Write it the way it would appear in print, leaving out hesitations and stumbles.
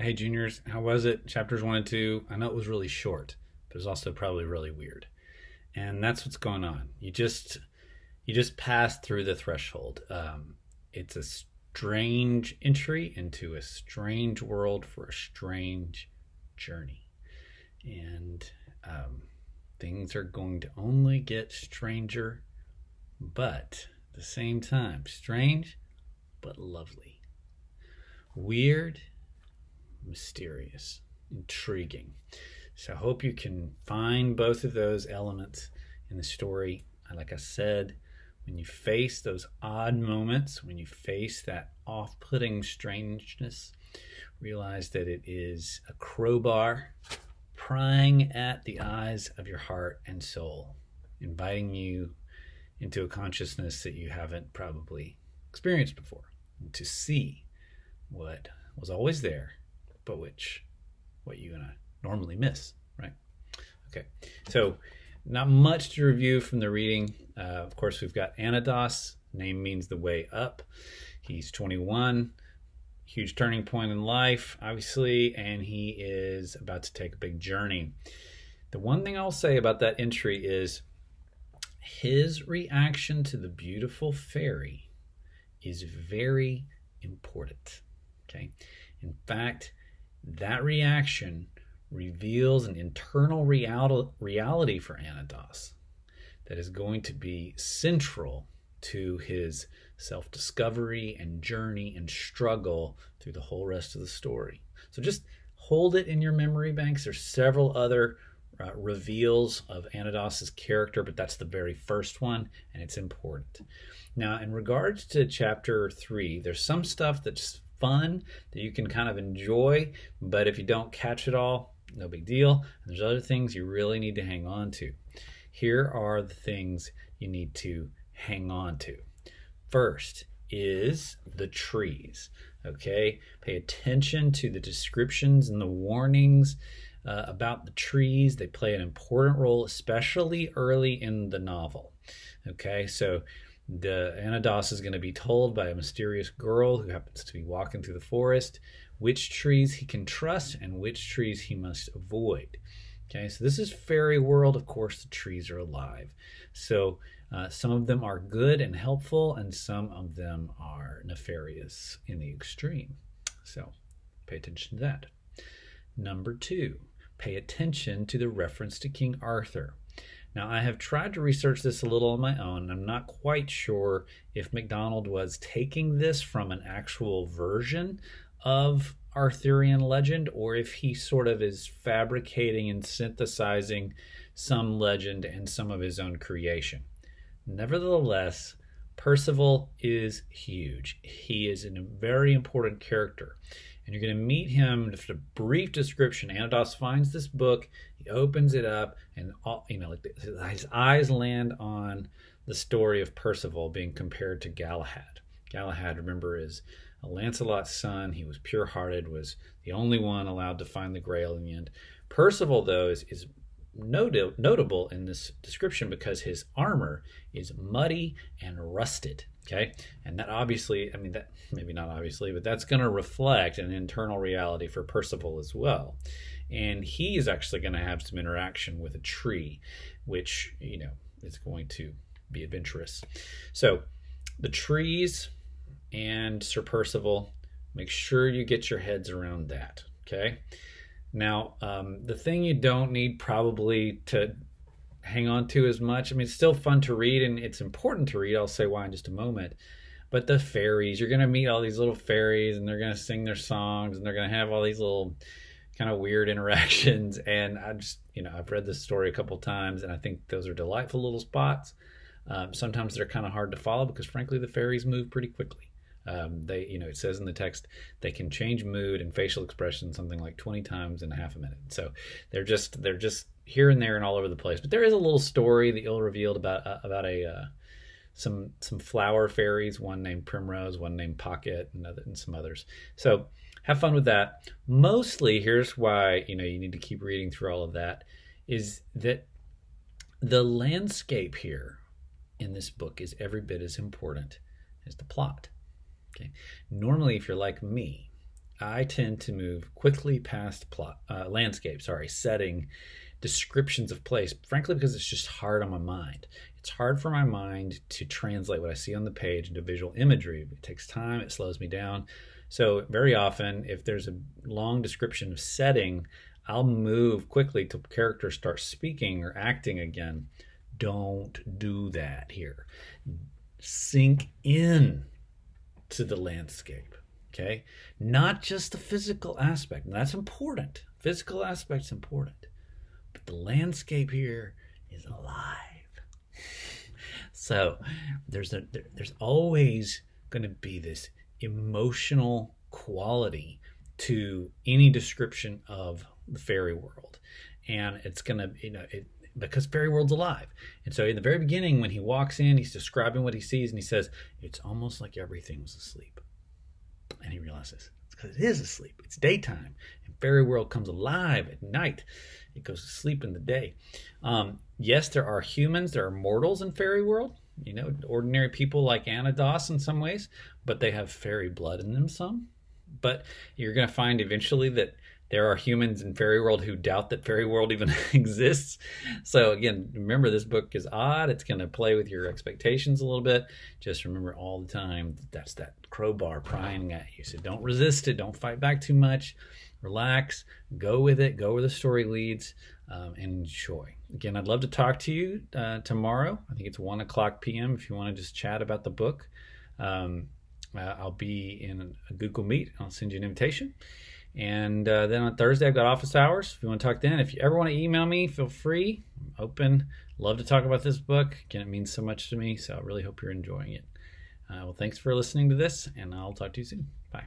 Hey, juniors, how was it? Chapters 1 and 2. I know it was really short, but it was also probably really weird. And that's what's going on. You just passed through the threshold. It's a strange entry into a strange world for a strange journey. And things are going to only get stranger, but at the same time, strange but lovely. Weird, mysterious, intriguing. So I hope you can find both of those elements in the story. Like I said, when you face those odd moments, when you face that off-putting strangeness, realize that it is a crowbar prying at the eyes of your heart and soul, inviting you into a consciousness that you haven't probably experienced before, and to see what was always there, but what you and I normally miss, right? Okay, so not much to review from the reading. Of course, we've got Anados. Name means the way up. He's 21, huge turning point in life, obviously, and he is about to take a big journey. The one thing I'll say about that entry is his reaction to the beautiful fairy is very important. Okay. In fact, that reaction reveals an internal reality for Anados that is going to be central to his self-discovery and journey and struggle through the whole rest of the story. So just hold it in your memory banks. There's several other reveals of Anados's character, but that's the very first one, and it's important. Now, in regards to chapter 3, there's some stuff that's fun that you can kind of enjoy, but if you don't catch it all, no big deal. And there's other things you really need to hang on to. Here are the things you need to hang on to. First is the trees. Okay, pay attention to the descriptions and the warnings about the trees. They play an important role, especially early in the novel. Okay, so the Anados is going to be told by a mysterious girl who happens to be walking through the forest which trees he can trust and which trees he must avoid. Okay, so this is fairy world. Of course, the trees are alive. So some of them are good and helpful, and some of them are nefarious in the extreme. So pay attention to that. Number 2, pay attention to the reference to King Arthur. Now, I have tried to research this a little on my own, and I'm not quite sure if MacDonald was taking this from an actual version of Arthurian legend, or if he sort of is fabricating and synthesizing some legend and some of his own creation. Nevertheless, Percival is huge. He is a very important character. And you're going to meet him. Just a brief description. Anados finds this book. He opens it up, and his eyes land on the story of Percival being compared to Galahad. Galahad, remember, is Lancelot's son. He was pure-hearted, was the only one allowed to find the Grail in the end. Percival, though, is notable in this description because his armor is muddy and rusted. Okay, and that obviously, that maybe not obviously, but that's going to reflect an internal reality for Percival as well. And he is actually going to have some interaction with a tree, which, is going to be adventurous. So the trees and Sir Percival, make sure you get your heads around that. Okay. Now, the thing you don't need probably to hang on to as much. It's still fun to read and it's important to read. I'll say why in just a moment. But the fairies, you're going to meet all these little fairies and they're going to sing their songs and they're going to have all these little kind of weird interactions. And I've read this story a couple times and I think those are delightful little spots. Sometimes they're kind of hard to follow because frankly, the fairies move pretty quickly. It says in the text, they can change mood and facial expression something like 20 times in half a minute. So they're just here and there and all over the place. But there is a little story that you'll revealed about some flower fairies, one named Primrose, one named Pocket, and some others. So have fun with that. Mostly, here's why you need to keep reading through all of that, is that the landscape here in this book is every bit as important as the plot. Okay. Normally, if you're like me, I tend to move quickly past setting, descriptions of place, frankly, because it's just hard on my mind. It's hard for my mind to translate what I see on the page into visual imagery. It takes time, it slows me down. So, very often, if there's a long description of setting, I'll move quickly till characters start speaking or acting again. Don't do that here. Sink in to the landscape, okay? Not just the physical aspect. That's important. Physical aspect's important. But the landscape here is alive. So there's always going to be this emotional quality to any description of the fairy world. And it's going to, because fairy world's alive. And so in the very beginning, when he walks in, he's describing what he sees, and he says, it's almost like everything was asleep. And he realizes it's because it is asleep. It's daytime. And fairy world comes alive at night. It goes to sleep in the day. Yes, there are humans, there are mortals in fairy world. Ordinary people like Anados in some ways, but they have fairy blood in them some. But you're going to find eventually that there are humans in fairy world who doubt that fairy world even exists. So again, remember, this book is odd. It's going to play with your expectations a little bit. Just remember all the time that's that crowbar prying at you. So don't resist it. Don't fight back too much. Relax. Go with it. Go where the story leads, and enjoy. Again, I'd love to talk to you tomorrow. I think it's 1:00 p.m. if you want to just chat about the book. I'll be in a Google Meet. I'll send you an invitation. And then on Thursday, I've got office hours. If you want to talk then, if you ever want to email me, feel free. I'm open. Love to talk about this book. Again, it means so much to me, so I really hope you're enjoying it. Well, thanks for listening to this, and I'll talk to you soon. Bye.